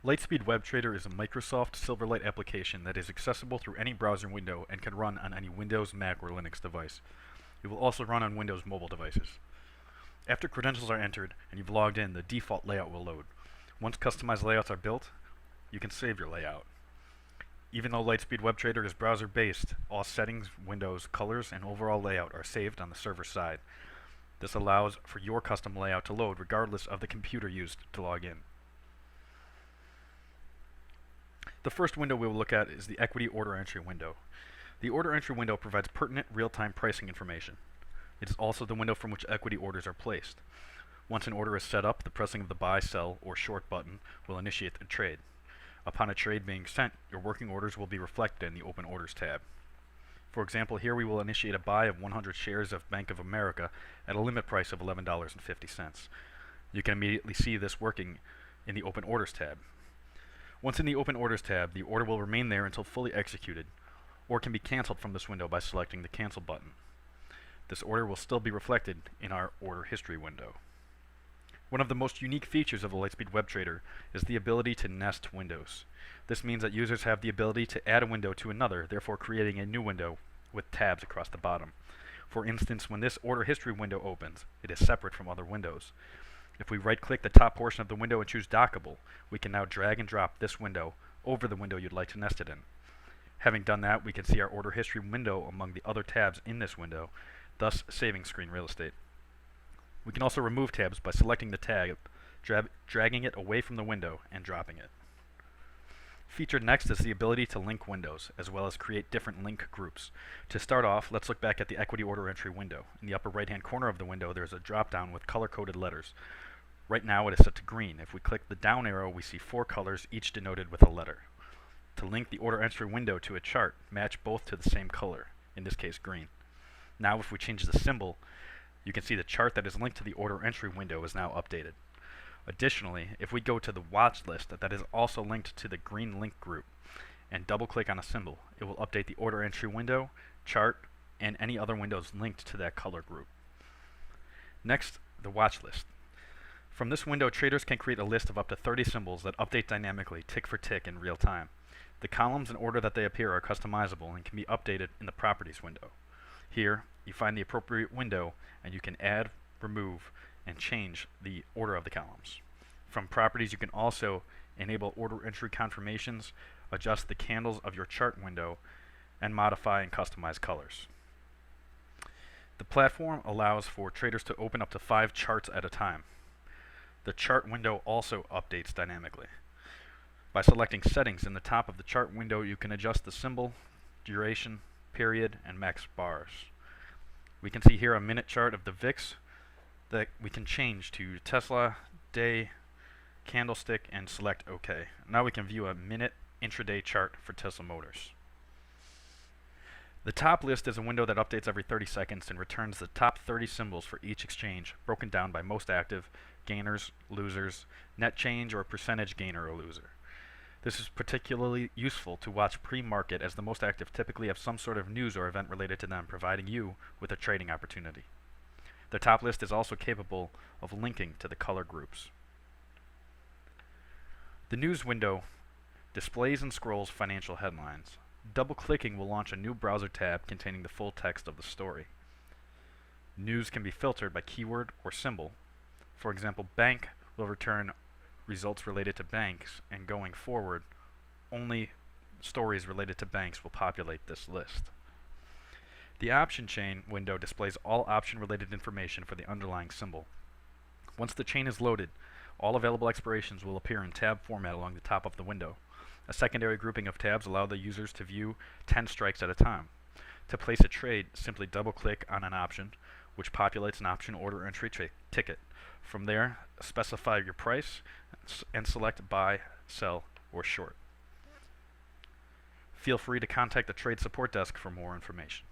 Lightspeed Web Trader is a Microsoft Silverlight application that is accessible through any browser window and can run on any Windows, Mac, or Linux device. It will also run on Windows mobile devices. After credentials are entered and you've logged in, the default layout will load. Once customized layouts are built, you can save your layout. Even though Lightspeed Web Trader is browser-based, all settings, windows, colors, and overall layout are saved on the server side. This allows for your custom layout to load regardless of the computer used to log in. The first window we will look at is the Equity Order Entry window. The Order Entry window provides pertinent real-time pricing information. It is also the window from which equity orders are placed. Once an order is set up, the pressing of the buy, sell, or short button will initiate the trade. Upon a trade being sent, your working orders will be reflected in the Open Orders tab. For example, here we will initiate a buy of 100 shares of Bank of America at a limit price of $11.50. You can immediately see this working in the Open Orders tab. Once in the Open Orders tab, the order will remain there until fully executed, or can be canceled from this window by selecting the Cancel button. This order will still be reflected in our Order History window. One of the most unique features of the Lightspeed Web Trader is the ability to nest windows. This means that users have the ability to add a window to another, therefore creating a new window with tabs across the bottom. For instance, when this Order History window opens, it is separate from other windows. If we right-click the top portion of the window and choose Dockable, we can now drag and drop this window over the window you'd like to nest it in. Having done that, we can see our Order History window among the other tabs in this window, thus saving screen real estate. We can also remove tabs by selecting the tab, dragging it away from the window, and dropping it. Featured next is the ability to link windows, as well as create different link groups. To start off, let's look back at the Equity Order Entry window. In the upper right-hand corner of the window, there's a drop-down with color-coded letters. Right now it is set to green. If we click the down arrow, we see 4 colors, each denoted with a letter. To link the Order Entry window to a chart, match both to the same color, in this case green. Now if we change the symbol, you can see the chart that is linked to the Order Entry window is now updated. Additionally, if we go to the watch list that is also linked to the green link group and double-click on a symbol, it will update the Order Entry window, chart, and any other windows linked to that color group. Next, the watch list. From this window, traders can create a list of up to 30 symbols that update dynamically, tick for tick, in real time. The columns and order that they appear are customizable and can be updated in the Properties window. Here, you find the appropriate window and you can add, remove, and change the order of the columns. From Properties, you can also enable order entry confirmations, adjust the candles of your chart window, and modify and customize colors. The platform allows for traders to open up to 5 charts at a time. The chart window also updates dynamically. By selecting Settings in the top of the chart window, you can adjust the symbol, duration, period, and max bars. We can see here a minute chart of the VIX that we can change to Tesla, day, candlestick, and select OK. Now we can view a minute intraday chart for Tesla Motors. The top list is a window that updates every 30 seconds and returns the top 30 symbols for each exchange, broken down by most active, gainers, losers, net change, or percentage gainer or loser. This is particularly useful to watch pre-market, as the most active typically have some sort of news or event related to them, providing you with a trading opportunity. The top list is also capable of linking to the color groups. The news window displays and scrolls financial headlines. Double-clicking will launch a new browser tab containing the full text of the story. News can be filtered by keyword or symbol. For example, bank will return results related to banks, and going forward, only stories related to banks will populate this list. The option chain window displays all option-related information for the underlying symbol. Once the chain is loaded, all available expirations will appear in tab format along the top of the window. A secondary grouping of tabs allow the users to view 10 strikes at a time. To place a trade, simply double-click on an option, which populates an option order entry ticket. From there, specify your price and select buy, sell, or short. Feel free to contact the trade support desk for more information.